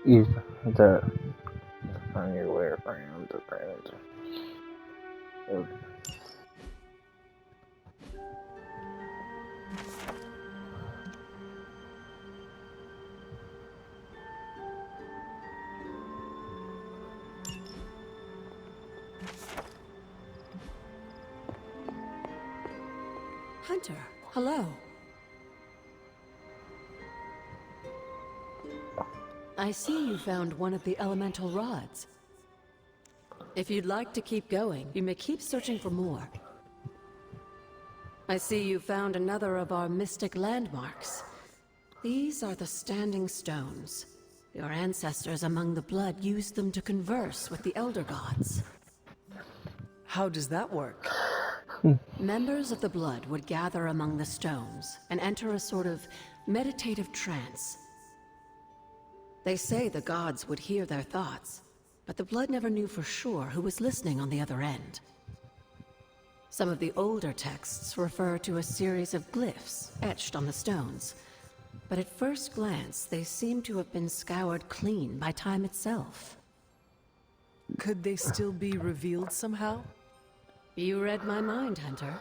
Is the only way around the planet. Hunter, hello. I see you found one of the elemental rods. If you'd like to keep going, you may keep searching for more. I see you found another of our mystic landmarks. These are the Standing Stones. Your ancestors among the Blood used them to converse with the Elder Gods. How does that work? Members of the Blood would gather among the stones and enter a sort of meditative trance. They say the gods would hear their thoughts, but the Blood never knew for sure who was listening on the other end. Some of the older texts refer to a series of glyphs etched on the stones, but at first glance they seem to have been scoured clean by time itself. Could they still be revealed somehow? You read my mind, Hunter.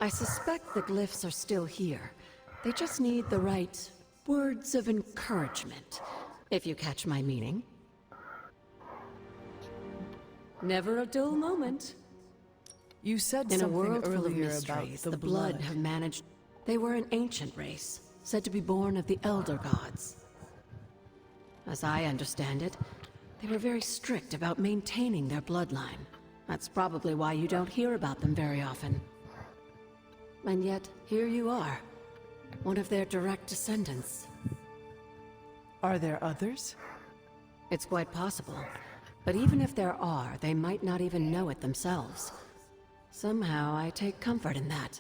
I suspect the glyphs are still here. They just need the right words of encouragement, if you catch my meaning. Never a dull moment. You said In a something world full of earlier mysteries, about the Blood have managed... They were an ancient race, said to be born of the Elder Gods. As I understand it, they were very strict about maintaining their bloodline. That's probably why you don't hear about them very often. And yet, here you are, one of their direct descendants. Are there others? It's quite possible. But even if there are, they might not even know it themselves. Somehow, I take comfort in that.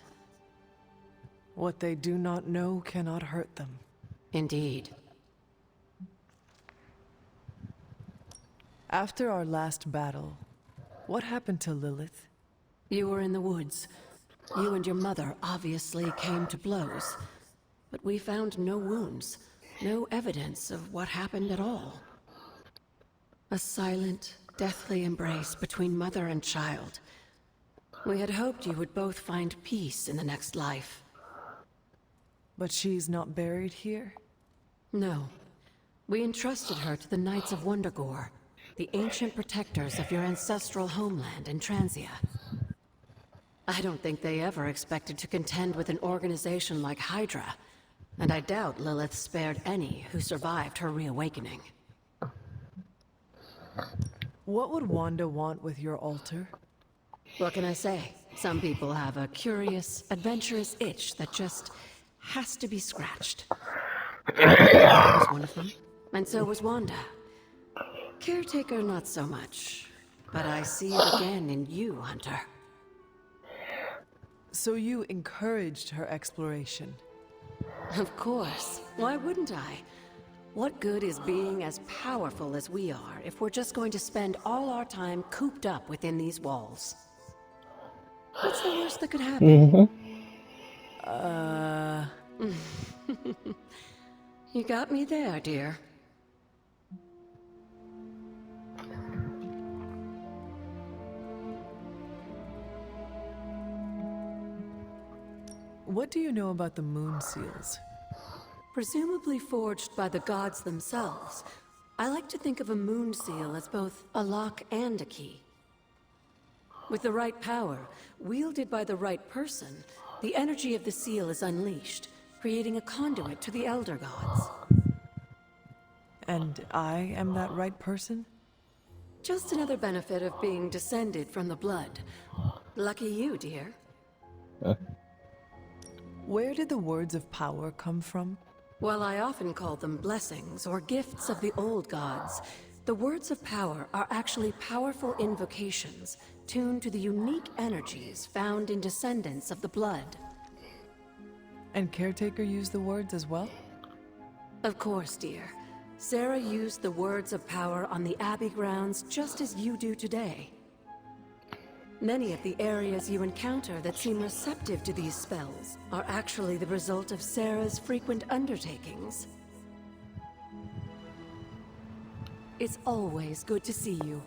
What they do not know cannot hurt them. Indeed. After our last battle, what happened to Lilith? You were in the woods. You and your mother obviously came to blows. But we found no wounds, no evidence of what happened at all. A silent, deathly embrace between mother and child. We had hoped you would both find peace in the next life. But she's not buried here? No. We entrusted her to the Knights of Wundagore, the ancient protectors of your ancestral homeland in Transia. I don't think they ever expected to contend with an organization like Hydra, and I doubt Lilith spared any who survived her reawakening. What would Wanda want with your altar? What can I say? Some people have a curious, adventurous itch that just has to be scratched. I was one of them, and so was Wanda. Caretaker, not so much. But I see it again in you, Hunter. So you encouraged her exploration? Of course. Why wouldn't I? What good is being as powerful as we are if we're just going to spend all our time cooped up within these walls? What's the worst that could happen? You got me there, dear. What do you know about the moon seals? Presumably forged by the gods themselves, I like to think of a moon seal as both a lock and a key. With the right power, wielded by the right person, the energy of the seal is unleashed, creating a conduit to the Elder Gods. And I am that right person? Just another benefit of being descended from the Blood. Lucky you, dear. Where did the words of power come from? While I often call them blessings or gifts of the old gods, the words of power are actually powerful invocations tuned to the unique energies found in descendants of the Blood. And Caretaker used the words as well? Of course, dear. Sarah used the words of power on the Abbey grounds just as you do today. Many of the areas you encounter that seem receptive to these spells are actually the result of Sarah's frequent undertakings. It's always good to see you.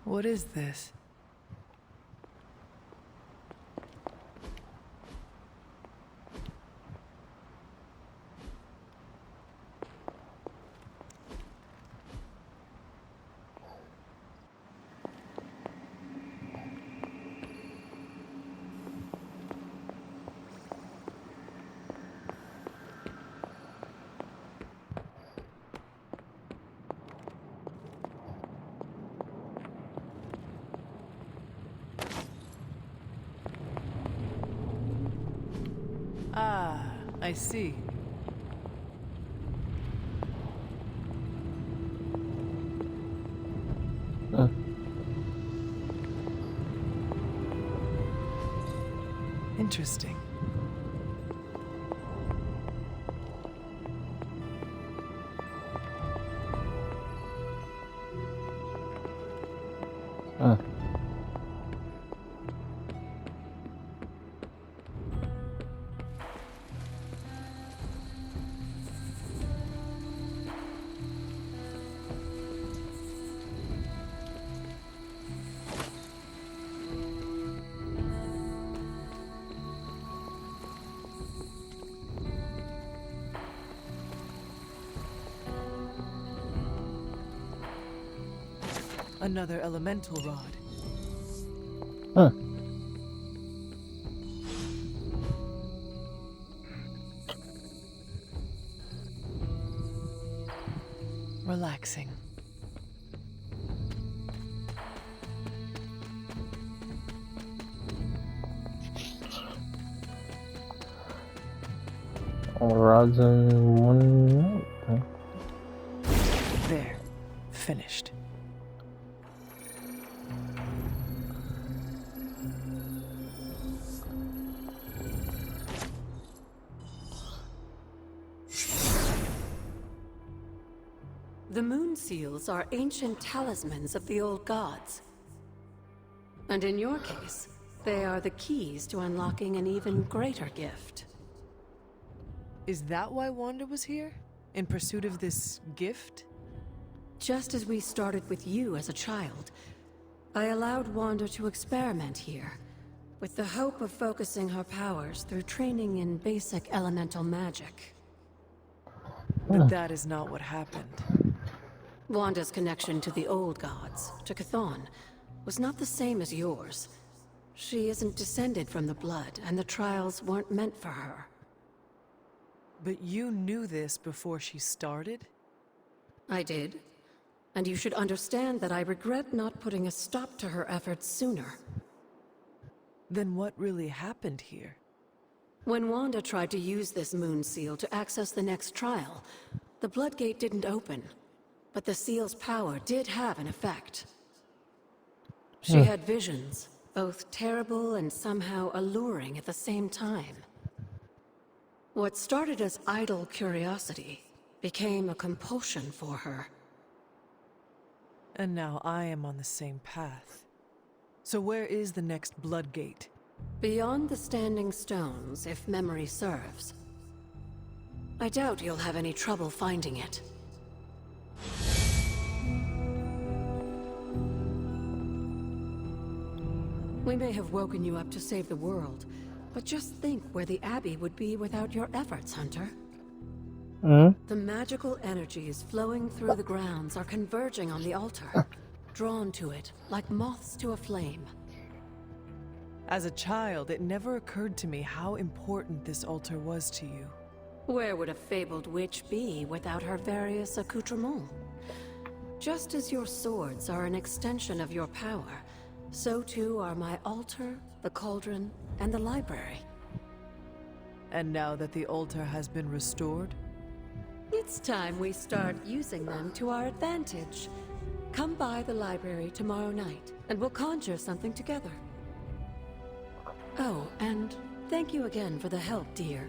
What is this? Ah, I see. Interesting. Another elemental rod. Huh. Relaxing. All rods in one note. Huh? There. Finished. The moon seals are ancient talismans of the old gods. And in your case, they are the keys to unlocking an even greater gift. Is that why Wanda was here? In pursuit of this gift? Just as we started with you as a child, I allowed Wanda to experiment here, with the hope of focusing her powers through training in basic elemental magic. But that is not what happened. Wanda's connection to the old gods, to Chthon, was not the same as yours. She isn't descended from the blood, and the trials weren't meant for her. But you knew this before she started? I did. And you should understand that I regret not putting a stop to her efforts sooner. Then what really happened here? When Wanda tried to use this moon seal to access the next trial, the Bloodgate didn't open. But the seal's power did have an effect. She had visions, both terrible and somehow alluring at the same time. What started as idle curiosity became a compulsion for her. And now I am on the same path. So where is the next Bloodgate? Beyond the Standing Stones, if memory serves. I doubt you'll have any trouble finding it. We may have woken you up to save the world, but just think where the Abbey would be without your efforts, Hunter. The magical energies flowing through the grounds are converging on the altar, drawn to it like moths to a flame. As a child, it never occurred to me how important this altar was to you. Where would a fabled witch be without her various accoutrements? Just as your swords are an extension of your power, so too are my altar, the cauldron, and the library. And now that the altar has been restored, It's time we start using them to our advantage. Come by the library tomorrow night, and we'll conjure something together. Oh, and thank you again for the help, dear.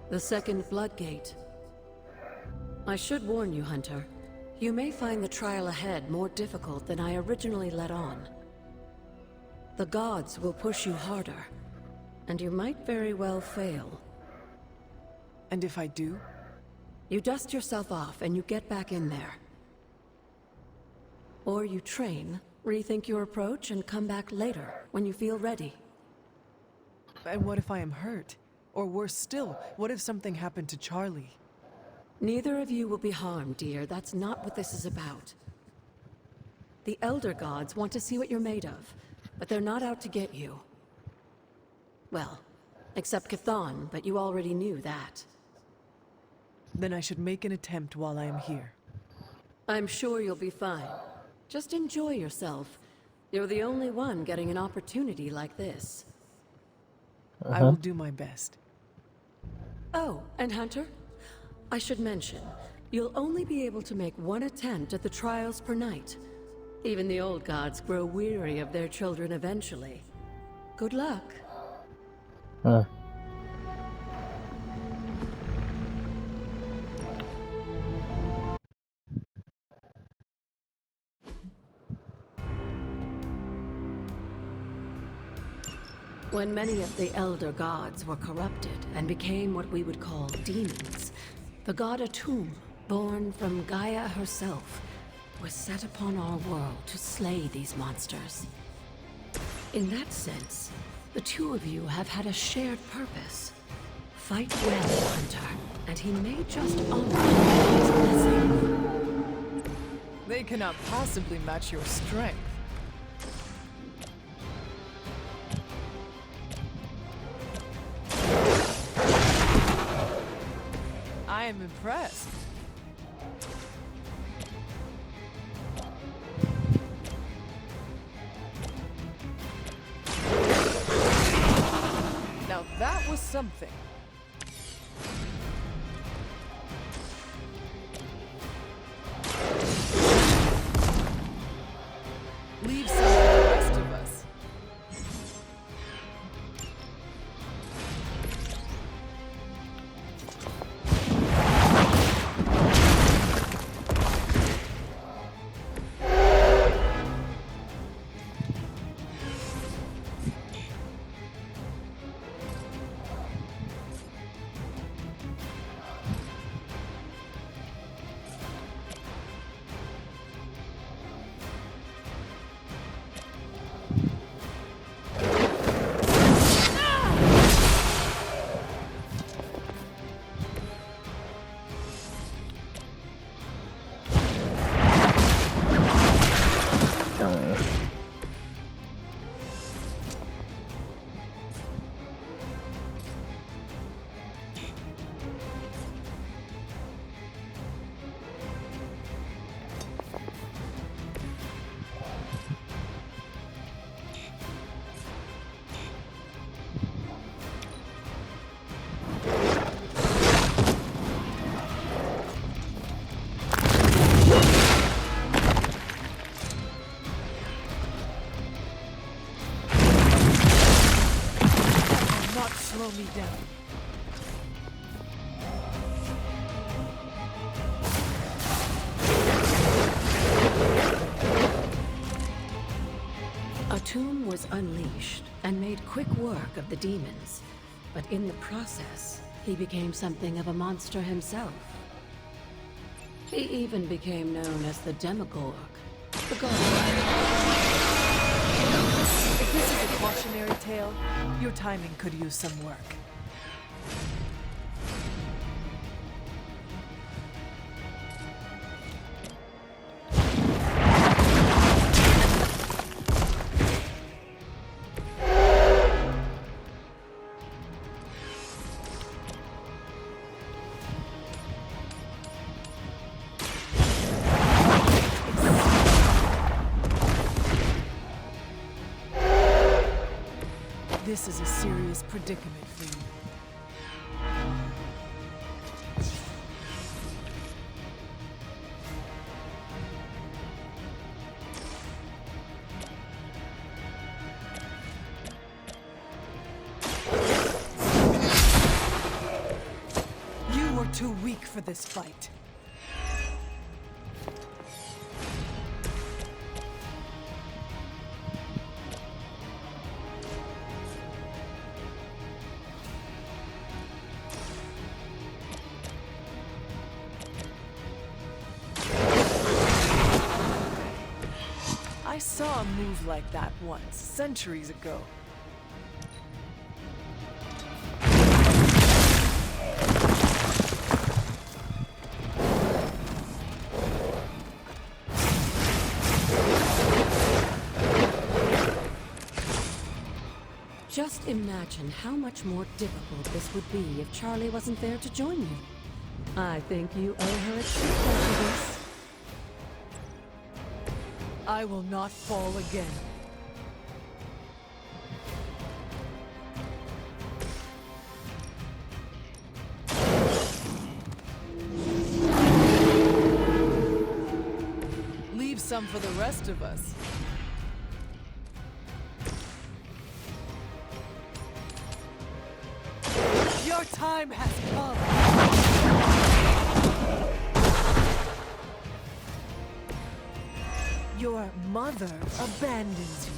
The second Bloodgate. I should warn you, Hunter. You may find the trial ahead more difficult than I originally let on. The gods will push you harder, and you might very well fail. and if I do? You dust yourself off and you get back in there. Or you train, rethink your approach, and come back later, when you feel ready. And what if I am hurt? Or worse still, what if something happened to Charlie? Neither of you will be harmed, dear. That's not what this is about. The Elder Gods want to see what you're made of, but they're not out to get you. Well, except Chthon, but you already knew that. Then I should make an attempt while I am here. I'm sure you'll be fine. Just enjoy yourself. You're the only one getting an opportunity like this. I will do my best. Oh, and Hunter? I should mention, you'll only be able to make one attempt at the trials per night. Even the old gods grow weary of their children eventually. Good luck. When many of the Elder Gods were corrupted and became what we would call demons, the god Atum, born from Gaia herself, was set upon our world to slay these monsters. In that sense, the two of you have had a shared purpose. Fight well, Hunter, and he may just honor his blessing. They cannot possibly match your strength. I am impressed. Now that was something. Leave some for the rest of us. Slow me down. tomb was unleashed and made quick work of the demons, but in the process, he became something of a monster himself. He even became known as the Demogorg, the god. If this is a cautionary tale, your timing could use some work. This is a serious predicament for you. You were too weak for this fight. I saw a move like that once, centuries ago. Just imagine how much more difficult this would be if Charlie wasn't there to join you. I think you owe her a treat after this. I will not fall again. Leave some for the rest of us. Your time has come. Your mother abandons you.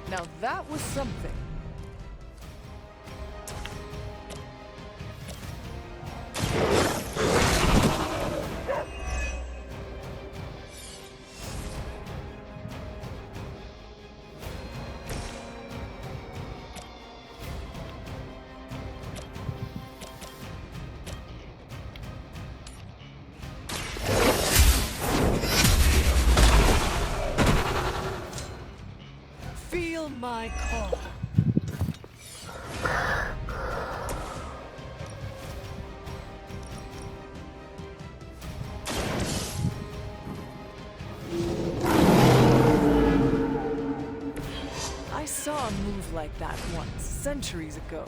Now that was something. Feel my call. I saw a move like that once, centuries ago.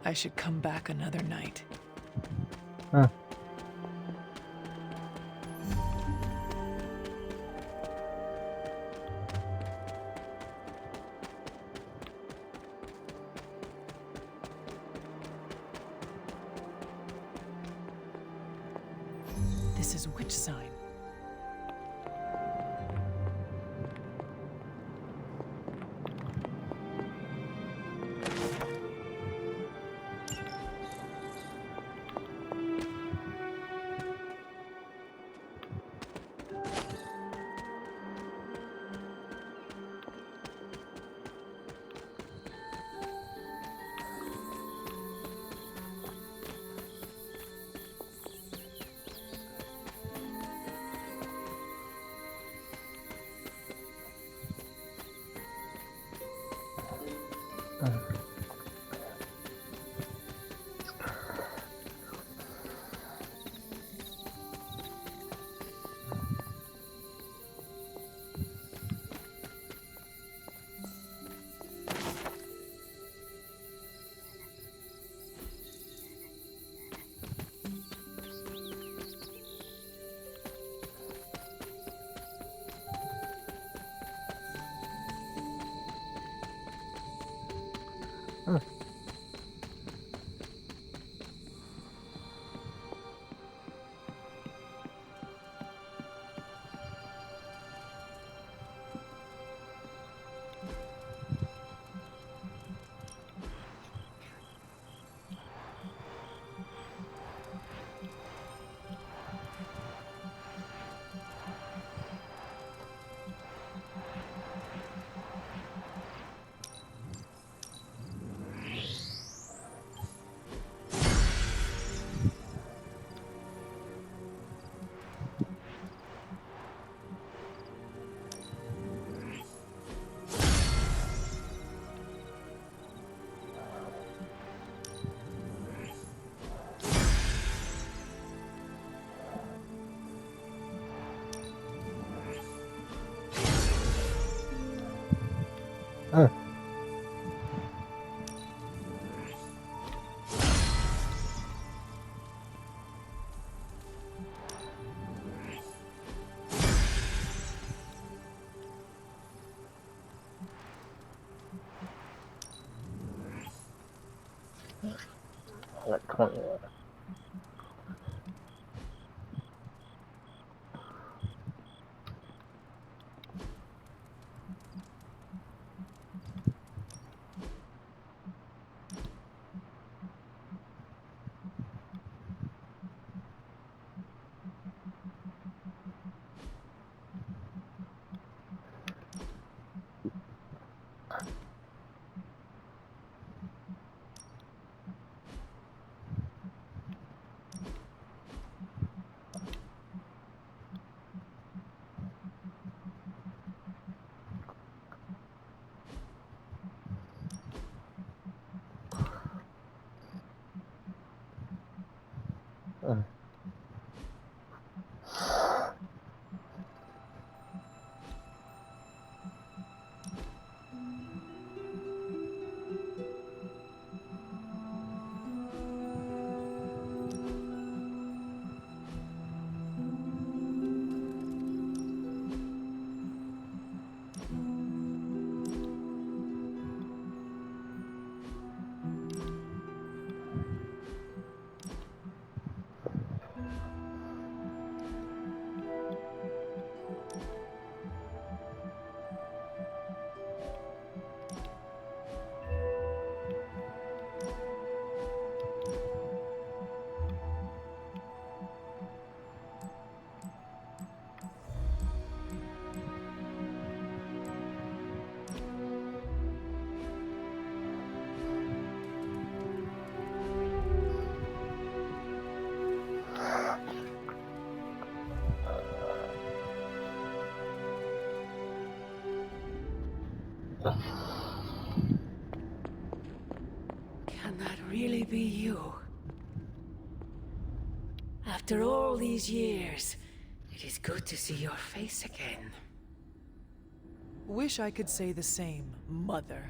I should come back another night. Huh. This is which sign? Like 20 left. Can that really be you? After all these years, it is good to see your face again. Wish I could say the same, Mother.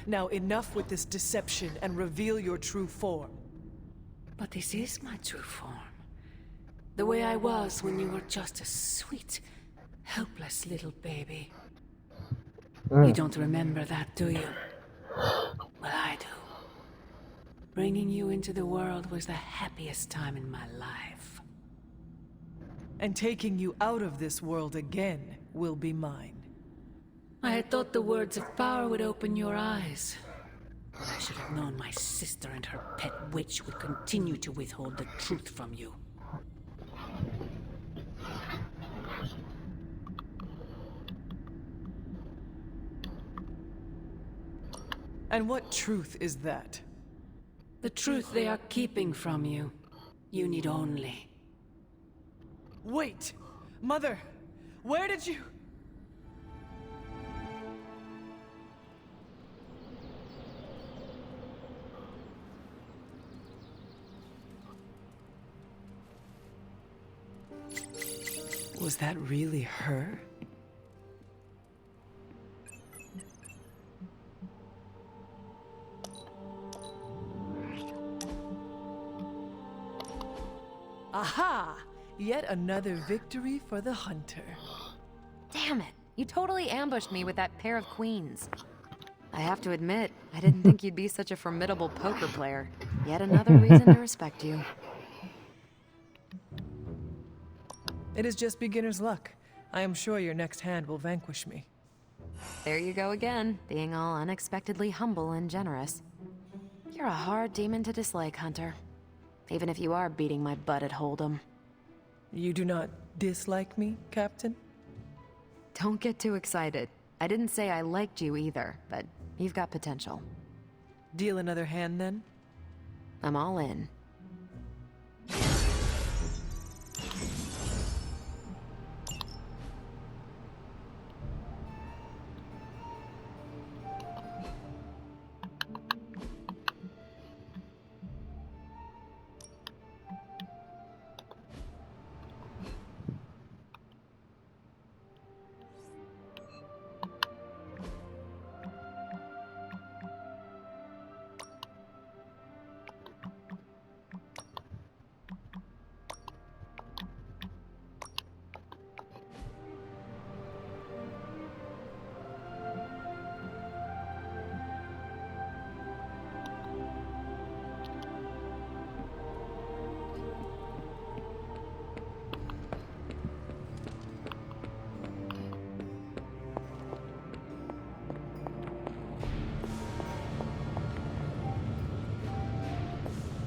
Now enough with this deception and reveal your true form. But this is my true form. The way I was when you were just a sweet, helpless little baby. You don't remember that, do you? Well, I do. Bringing you into the world was the happiest time in my life. And taking you out of this world again will be mine. I had thought the words of power would open your eyes. But I should have known my sister and her pet witch would continue to withhold the truth from you. And what truth is that? The truth they are keeping from you. You need only. Wait! Mother! Where did you... Was that really her? Aha! Yet another victory for the hunter. Damn it! You totally ambushed me with that pair of queens. I have to admit, I didn't think you'd be such a formidable poker player. Yet another reason to respect you. It is just beginner's luck. I am sure your next hand will vanquish me. There you go again, being all unexpectedly humble and generous. You're a hard demon to dislike, Hunter. Even if you are beating my butt at Hold'em. You do not dislike me, Captain? Don't get too excited. I didn't say I liked you either, but you've got potential. Deal another hand, then? I'm all in.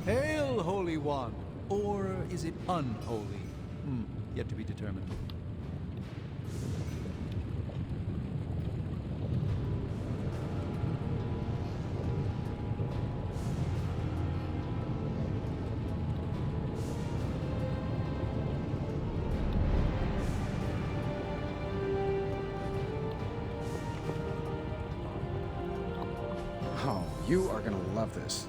Hail, Holy One! Or is it unholy? Yet to be determined. Oh, you are gonna love this.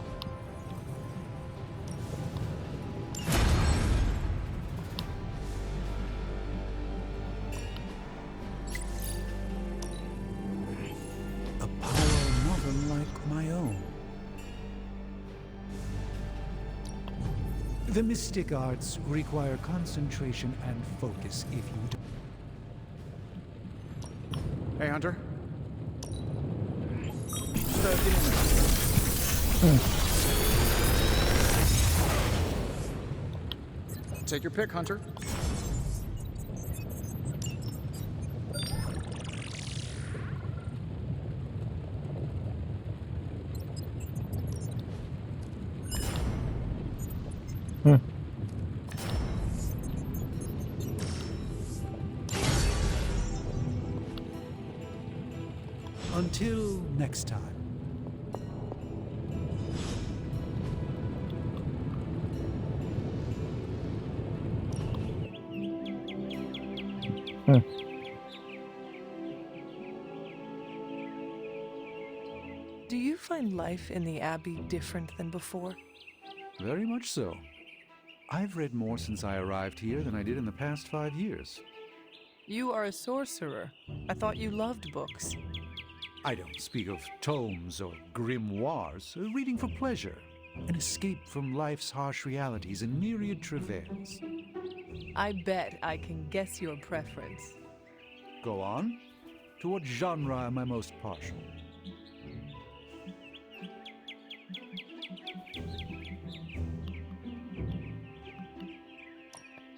A power not unlike my own. The mystic arts require concentration and focus if you don't. Hey, Hunter. Take your pick, Hunter. Until next time. Do you find life in the Abbey different than before? Very much so. I've read more since I arrived here than I did in the past 5 years. You are a sorcerer. I thought you loved books. I don't speak of tomes or grimoires, reading for pleasure, an escape from life's harsh realities and myriad travails. I bet I can guess your preference. Go on. To what genre am I most partial?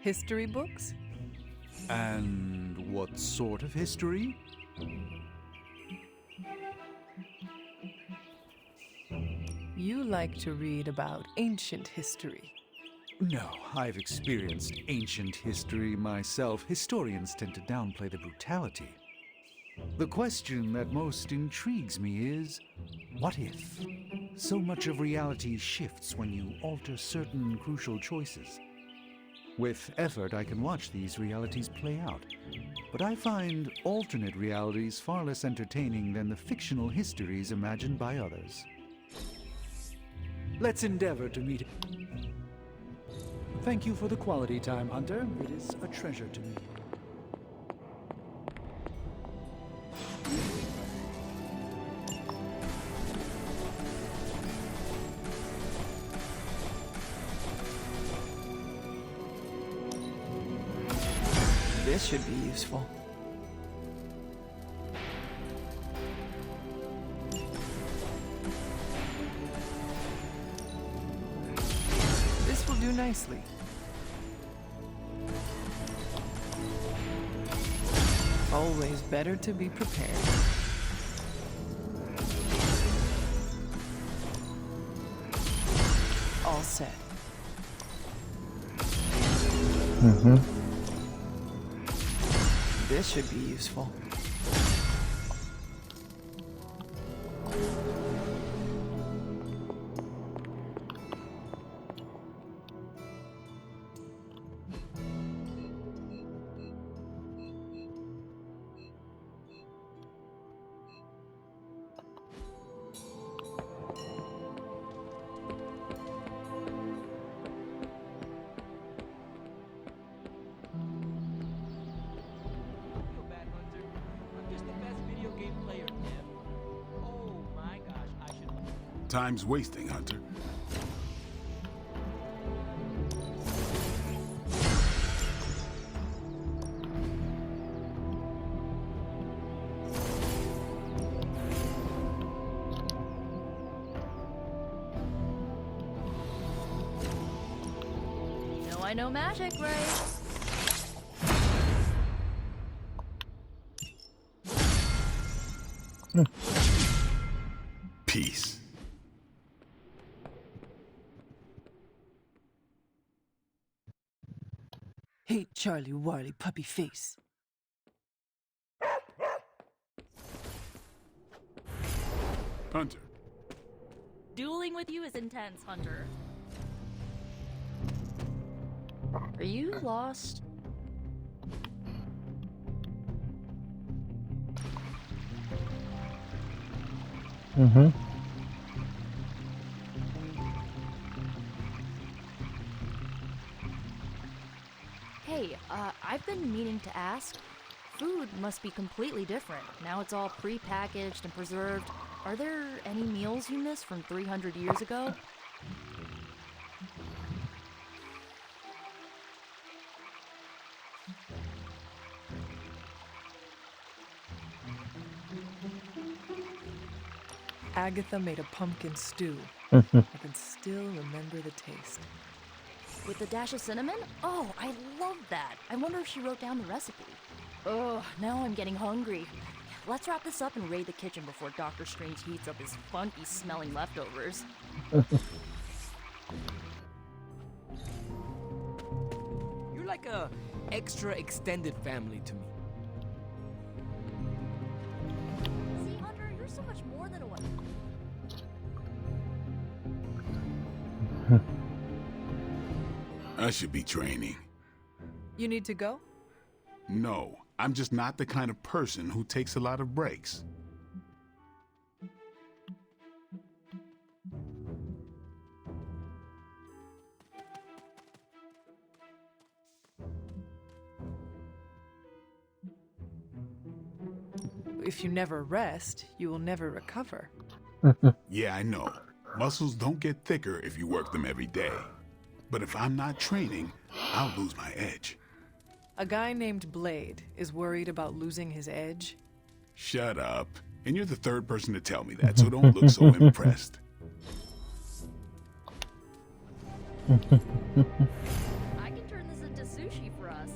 History books? And what sort of history? You like to read about ancient history. No, I've experienced ancient history myself. Historians tend to downplay the brutality. The question that most intrigues me is, what if? So much of reality shifts when you alter certain crucial choices. With effort, I can watch these realities play out. But I find alternate realities far less entertaining than the fictional histories imagined by others. Let's endeavor to meet. Thank you for the quality time, Hunter. It is a treasure to me. This should be useful. nicely. Always better to be prepared. All set. This should be useful. Time's wasting, Hunter. No, I know magic, right? Peace. Hey, Charlie Warly puppy face. Hunter. Dueling with you is intense, Hunter. Are you lost? Hey, I've been meaning to ask. Food must be completely different. Now it's all pre-packaged and preserved. Are there any meals you miss from 300 years ago? Agatha made a pumpkin stew. I can still remember the taste. With the dash of cinnamon? Oh, I love that. I wonder if she wrote down the recipe. Oh, now I'm getting hungry. Let's wrap this up and raid the kitchen before Dr. Strange heats up his funky smelling leftovers. You're like a extra extended family to me. See, Hunter, you're so much more than a one. I should be training. You need to go? No, I'm just not the kind of person who takes a lot of breaks. If you never rest, you will never recover. Yeah, I know. Muscles don't get thicker if you work them every day. But if I'm not training, I'll lose my edge. A guy named Blade is worried about losing his edge. Shut up. And you're the third person to tell me that, so don't look so impressed. I can turn this into sushi for us.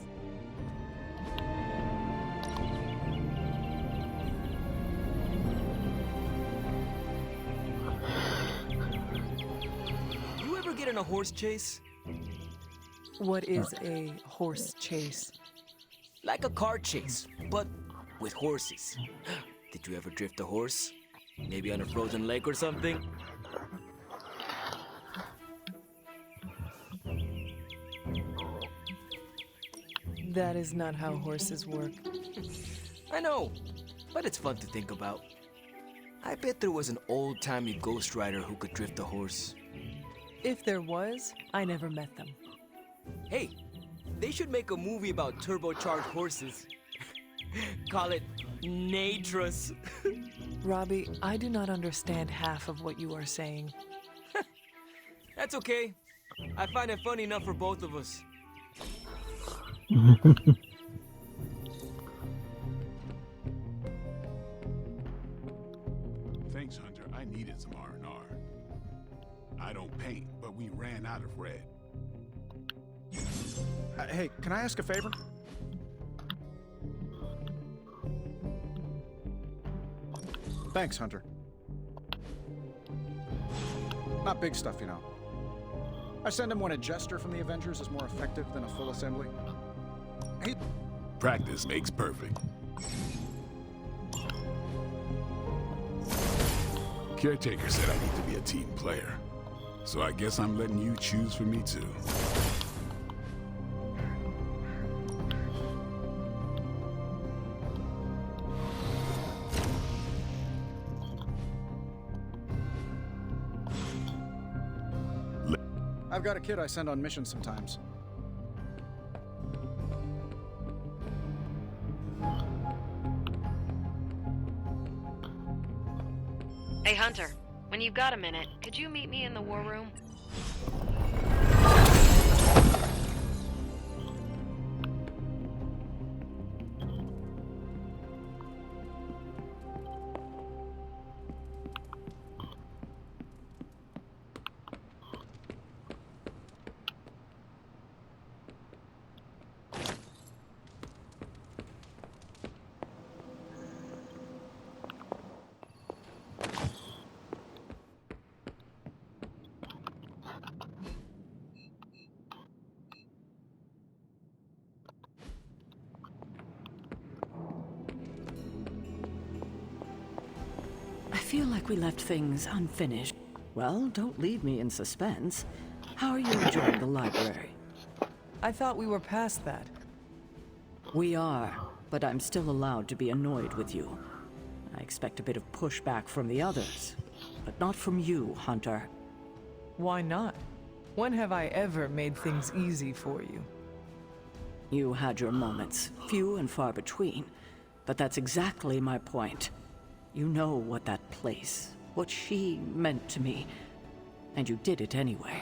You ever get in a horse chase? What is a horse chase? Like a car chase, but with horses. Did you ever drift a horse? Maybe on a frozen lake or something? That is not how horses work. I know, but it's fun to think about. I bet there was an old-timey ghost rider who could drift a horse. If there was, I never met them. Hey, they should make a movie about turbocharged horses. Call it Natras. Robbie, I do not understand half of what you are saying. That's okay. I find it funny enough for both of us. Thanks, Hunter. I needed some R&R. I don't paint, but we ran out of red. Hey, can I ask a favor? Thanks, Hunter. Not big stuff, you know. I send him when a jester from the Avengers is more effective than a full assembly. Hey. Practice makes perfect. Caretaker said I need to be a team player. So I guess I'm letting you choose for me too. I've got a kid I send on missions sometimes. Hey, Hunter. When you've got a minute, could you meet me in the war room? I feel like we left things unfinished. Well, don't leave me in suspense. How are you enjoying the library? I thought we were past that. We are, but I'm still allowed to be annoyed with you. I expect a bit of pushback from the others, but not from you, Hunter. Why not? When have I ever made things easy for you? You had your moments, few and far between, but that's exactly my point. You know what that place, what she meant to me, and you did it anyway.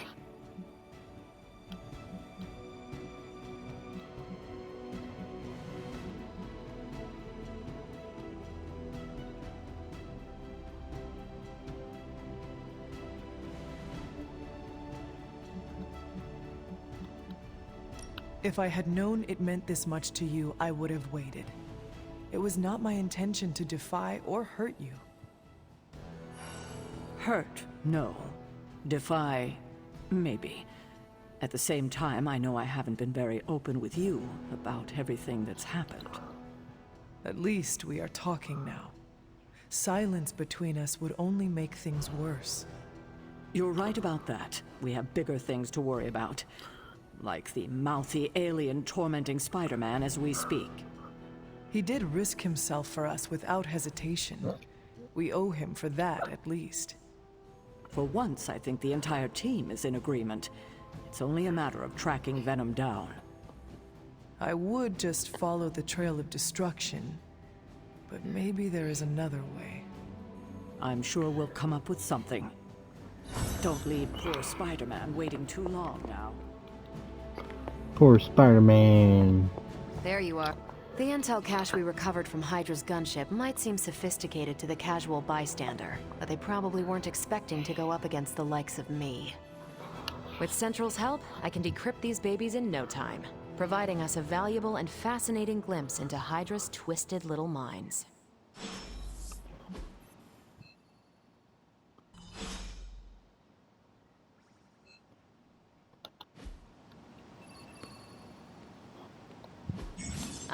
If I had known it meant this much to you, I would have waited. It was not my intention to defy or hurt you. Hurt, no. Defy, maybe. At the same time, I know I haven't been very open with you about everything that's happened. At least we are talking now. Silence between us would only make things worse. You're right about that. We have bigger things to worry about. Like the mouthy alien tormenting Spider-Man as we speak. He did risk himself for us without hesitation. We owe him for that, at least. For once, I think the entire team is in agreement. It's only a matter of tracking Venom down. I would just follow the trail of destruction, but maybe there is another way. I'm sure we'll come up with something. Don't leave poor Spider-Man waiting too long now. Poor Spider-Man. There you are. The intel cache we recovered from Hydra's gunship might seem sophisticated to the casual bystander, but they probably weren't expecting to go up against the likes of me. With Central's help, I can decrypt these babies in no time, providing us a valuable and fascinating glimpse into Hydra's twisted little minds.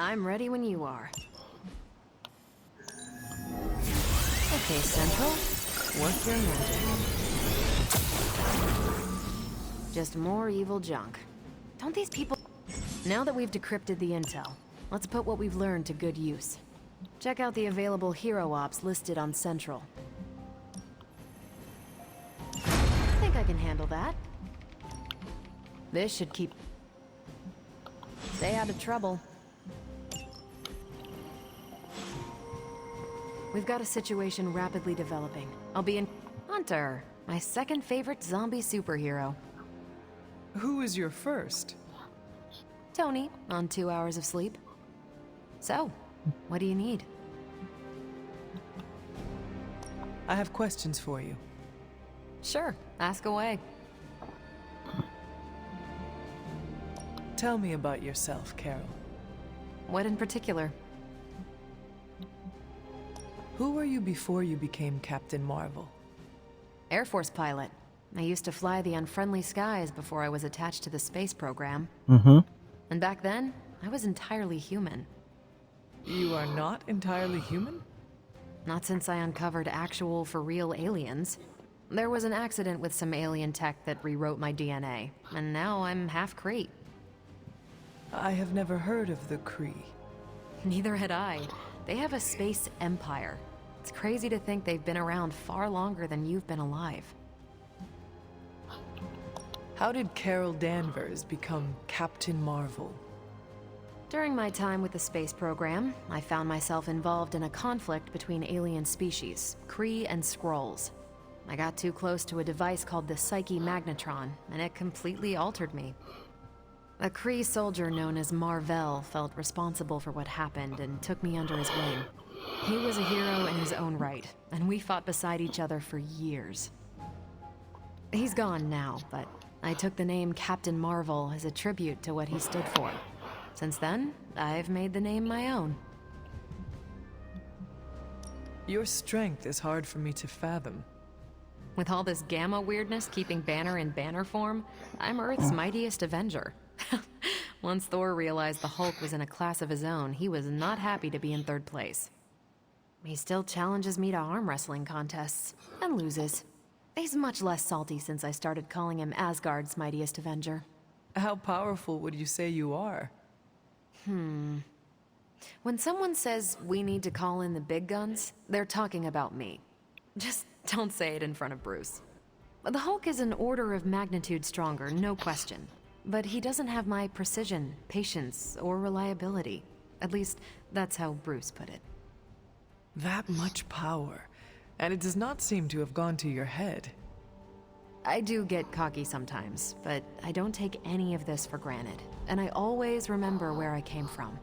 I'm ready when you are. Okay, Central. Work your magic. Just more evil junk. Don't these people... Now that we've decrypted the intel, let's put what we've learned to good use. Check out the available hero ops listed on Central. I think I can handle that. This should keep... Stay out of trouble. We've got a situation rapidly developing. I'll be in... Hunter, my second favorite zombie superhero. Who is your first? Tony, on 2 hours of sleep. So, what do you need? I have questions for you. Sure, ask away. Tell me about yourself, Carol. What in particular? Who were you before you became Captain Marvel? Air Force pilot. I used to fly the unfriendly skies before I was attached to the space program. Mm-hmm. And back then, I was entirely human. You are not entirely human? Not since I uncovered actual, for real aliens. There was an accident with some alien tech that rewrote my DNA, and now I'm half Kree. I have never heard of the Kree. Neither had I. They have a space empire. It's crazy to think they've been around far longer than you've been alive. How did Carol Danvers become Captain Marvel? During my time with the space program, I found myself involved in a conflict between alien species, Kree and Skrulls. I got too close to a device called the Psyche Magnetron, and it completely altered me. A Kree soldier known as Mar-Vell felt responsible for what happened and took me under his wing. He was a hero in his own right, and we fought beside each other for years. He's gone now, but I took the name Captain Marvel as a tribute to what he stood for. Since then, I've made the name my own. Your strength is hard for me to fathom. With all this gamma weirdness keeping Banner in banner form, I'm Earth's mightiest Avenger. Once Thor realized the Hulk was in a class of his own, he was not happy to be in third place. He still challenges me to arm wrestling contests, and loses. He's much less salty since I started calling him Asgard's mightiest Avenger. How powerful would you say you are? When someone says we need to call in the big guns, they're talking about me. Just don't say it in front of Bruce. The Hulk is an order of magnitude stronger, no question. But he doesn't have my precision, patience, or reliability. At least, that's how Bruce put it. That much power, and it does not seem to have gone to your head. I do get cocky sometimes, but I don't take any of this for granted, and I always remember where I came from.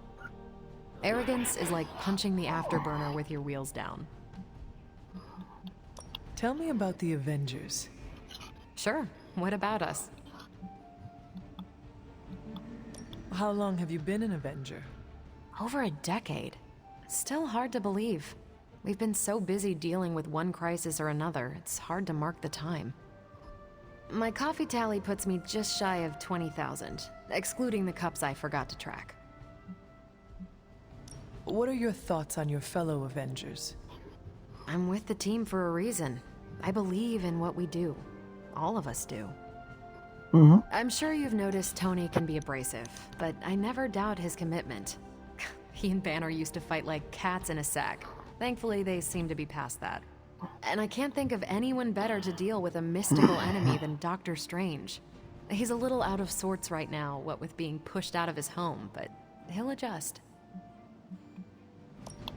Arrogance is like punching the afterburner with your wheels down. Tell me about the Avengers. Sure, what about us? How long have you been an Avenger? Over a decade. Still hard to believe. We've been so busy dealing with one crisis or another, it's hard to mark the time. My coffee tally puts me just shy of 20,000, excluding the cups I forgot to track. What are your thoughts on your fellow Avengers? I'm with the team for a reason. I believe in what we do. All of us do. I'm sure you've noticed Tony can be abrasive, but I never doubt his commitment. He and Banner used to fight like cats in a sack. Thankfully, they seem to be past that. And I can't think of anyone better to deal with a mystical enemy than Doctor Strange. He's a little out of sorts right now, what with being pushed out of his home, but he'll adjust.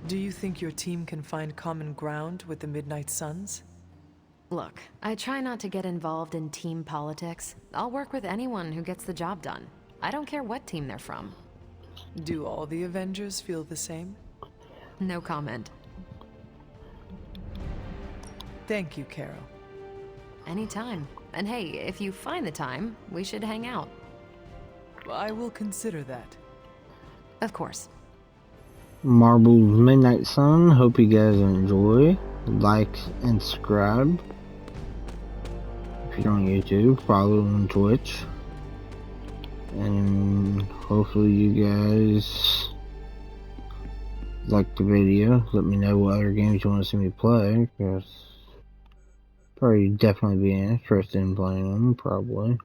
Do you think your team can find common ground with the Midnight Suns? Look, I try not to get involved in team politics. I'll work with anyone who gets the job done. I don't care what team they're from. Do all the Avengers feel the same? No comment. Thank you, Carol. Anytime. And hey, if you find the time, we should hang out. I will consider that. Of course. Marvel's Midnight Sun. Hope you guys enjoy. Like and subscribe. If you're on YouTube, follow on Twitch. And hopefully you guys like the video. Let me know what other games you want to see me play, because probably definitely be interested in playing them, probably.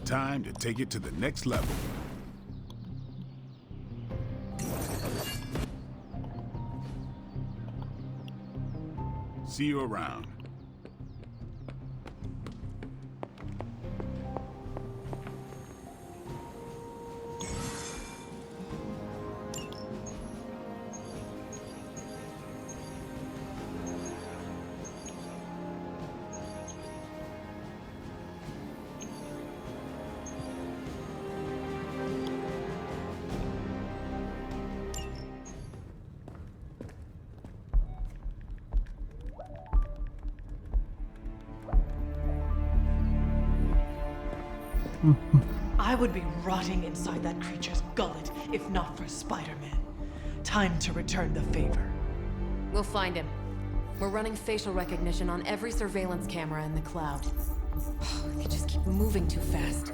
Time to take it to the next level. See you around. I would be rotting inside that creature's gullet if not for Spider-Man. Time to return the favor. We'll find him. We're running facial recognition on every surveillance camera in the cloud. They just keep moving too fast.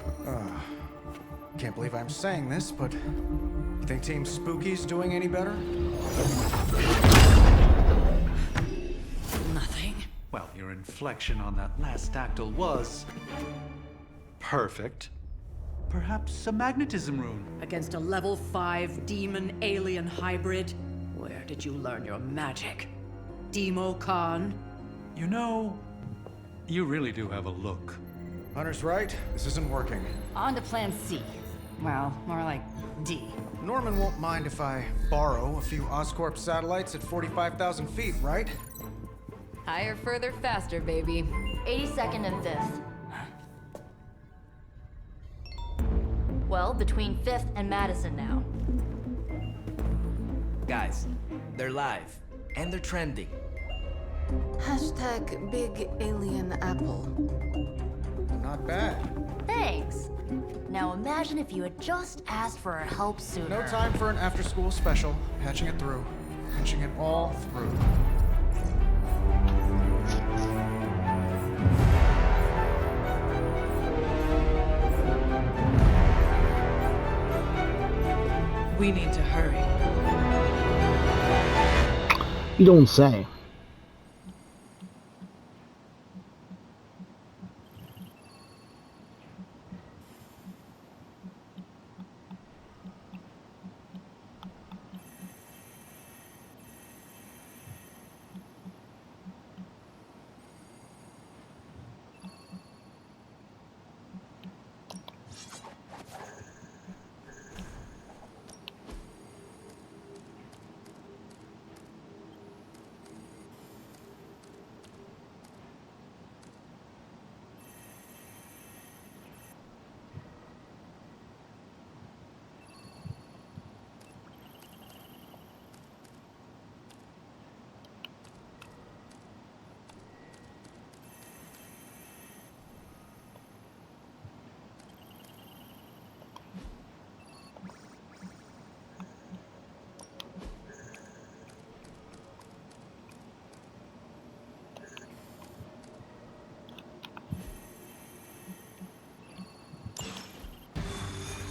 Can't believe I'm saying this, but you think Team Spooky's doing any better? Nothing. Well, your inflection on that last dactyl was perfect. Perhaps a magnetism rune. Against a level 5 demon alien hybrid? Where did you learn your magic? Demo Khan? You know, you really do have a look. Hunter's right. This isn't working. On to plan C. Well, more like D. Norman won't mind if I borrow a few Oscorp satellites at 45,000 feet, right? Higher, further, faster, baby. 82nd and 5th. Well, between 5th and Madison now. Guys, they're live. And they're trending. Hashtag Big Alien Apple. Not bad. Thanks. Now imagine if you had just asked for our help sooner. No time for an after-school special. Patching it through. Patching it all through. We need to hurry. You don't say.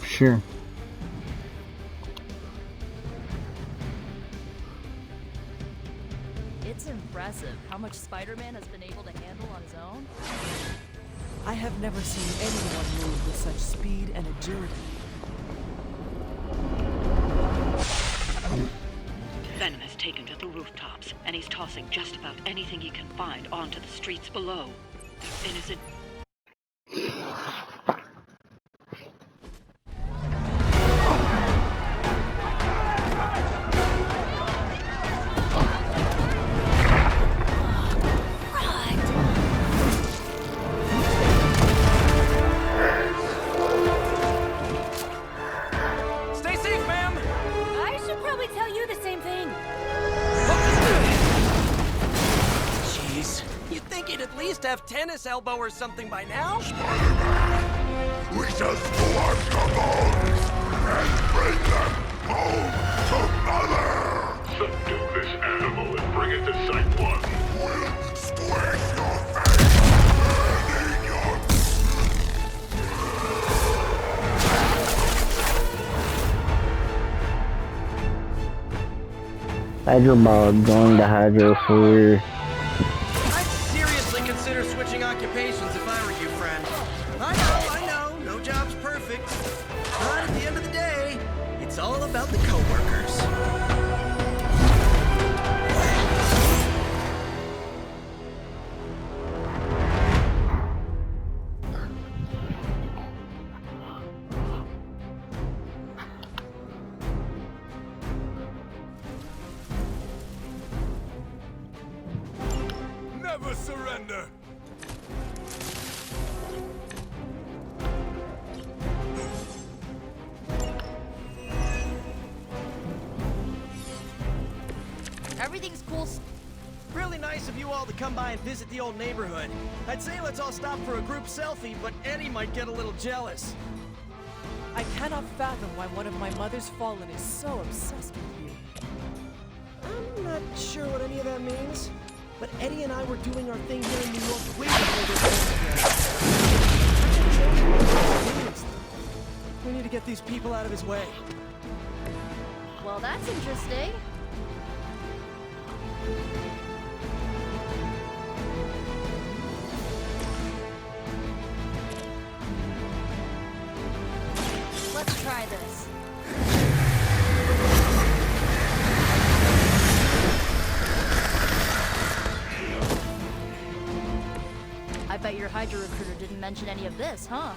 Sure. It's impressive how much Spider-Man has been able to handle on his own. I have never seen anyone move with such speed and agility. Venom has taken to the rooftops, and he's tossing just about anything he can find onto the streets below. Innocent. Have tennis elbow or something by now? Spider-Man, we just collect the bones and bring them home to Mother! Subdue this animal and bring it to Site 1. We'll squish your face and eat your... Hydro Bob going to Hydro for... Consider switching occupations if I were you, friend. I know, no job's perfect. But at the end of the day, it's all about the coworkers. Never surrender! Everything's cool. Really nice of you all to come by and visit the old neighborhood. I'd say let's all stop for a group selfie, but Eddie might get a little jealous. I cannot fathom why one of my mother's fallen is so obsessed with you. I'm not sure what any of that means, but Eddie and I were doing our thing here in New York way before this. We need to get these people out of his way. Well, that's interesting. Let's try this. I bet your Hydra recruiter didn't mention any of this, huh?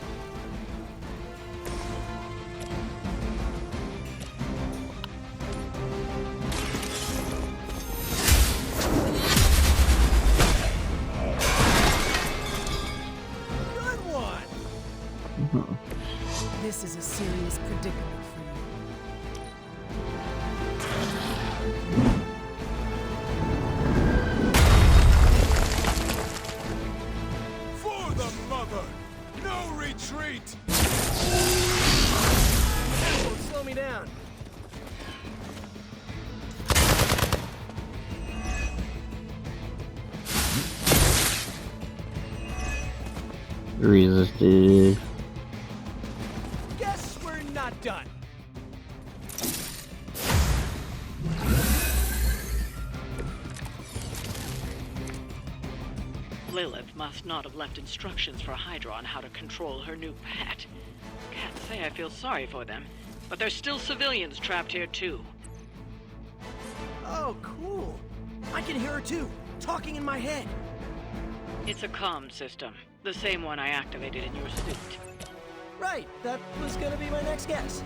Good one! This is a serious predicament for you. For the mother! No retreat! Won't slow me down. Resisted. Guess we're not done. Lilith must not have left instructions for Hydra on how to control her new pet. Can't say I feel sorry for them, but there's still civilians trapped here too. Oh, cool. I can hear her too, talking in my head. It's a comm system, the same one I activated in your suit. Right, that was gonna be my next guess.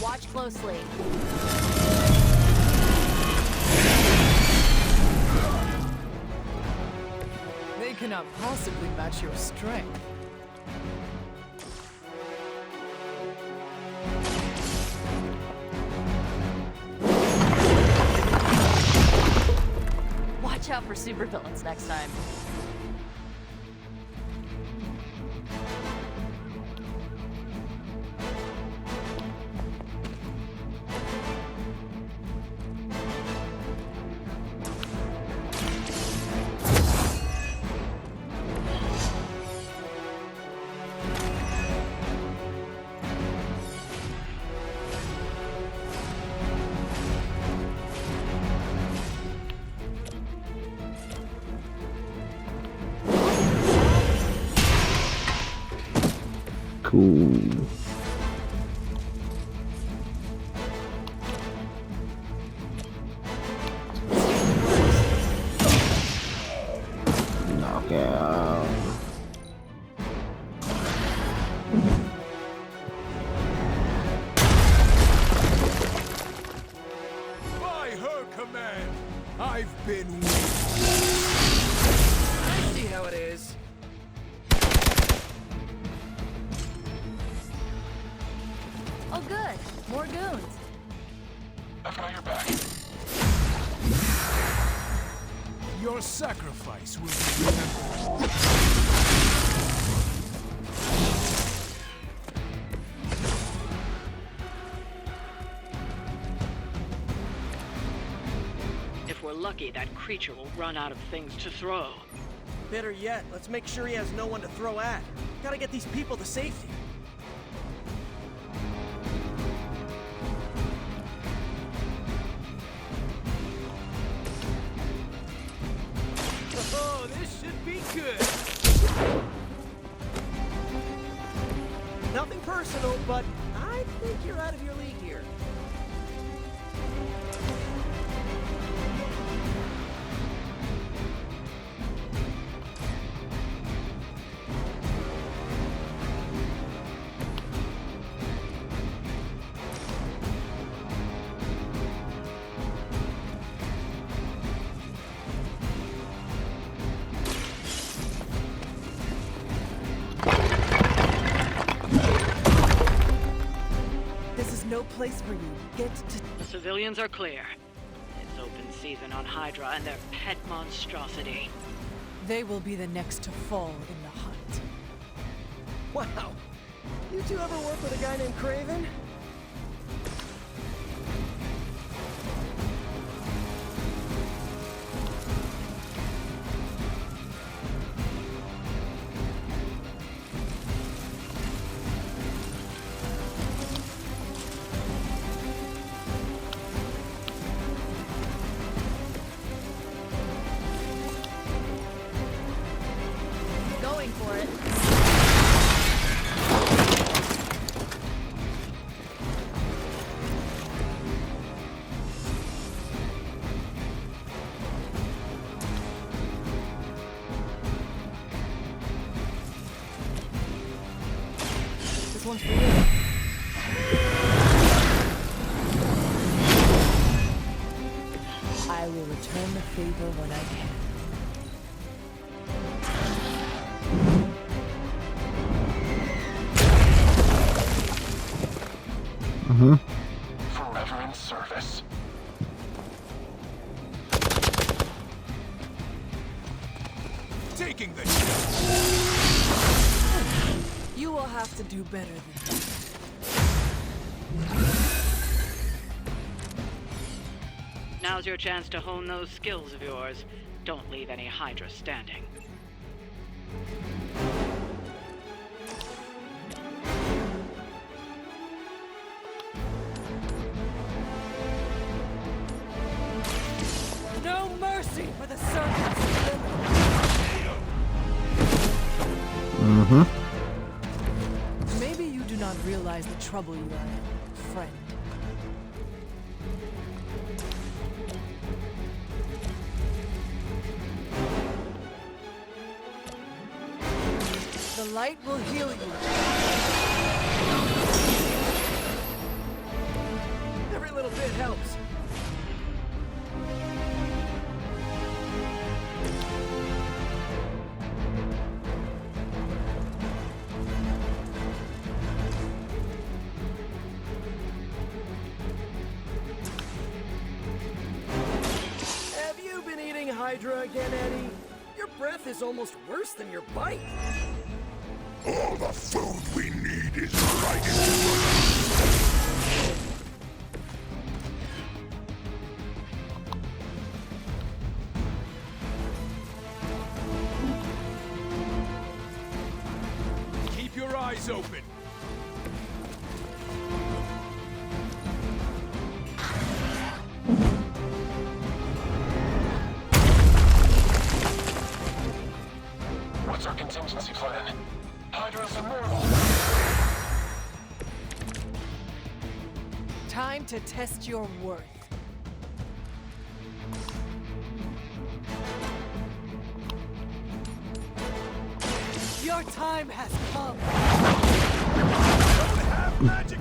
Watch closely. They cannot possibly match your strength. Watch out for supervillains next time. Cool. Knockout. By her command, I've been waiting. I see how it is. Oh good, more goons. I've got your back. Your sacrifice will be remembered. If we're lucky, that creature will run out of things to throw. Better yet, let's make sure he has no one to throw at. Gotta get these people to safety. Oh, this should be good. Nothing personal, but I think you're out of your league here. no place for you. Get to... The civilians are clear. It's open season on Hydra and their pet monstrosity. They will be the next to fall in the hunt. Wow. You two ever work with a guy named Craven? Going for it. This one's for you. I will return the favor when I can. Forever in service. Taking the You will have to do better than that. Now's your chance to hone those skills of yours. Don't leave any Hydra standing. No mercy for the servants of Mm-hmm. Lilith. Maybe you do not realize the trouble you are in, friend. The light will heal you. Every little bit helps. Have you been eating Hydra again, Eddie? Your breath is almost worse than your bite. All the food we need is right in front of us. Keep your eyes open. What's our contingency plan? Hydra's immortal. Time to test your worth. Your time has come. Don't have magic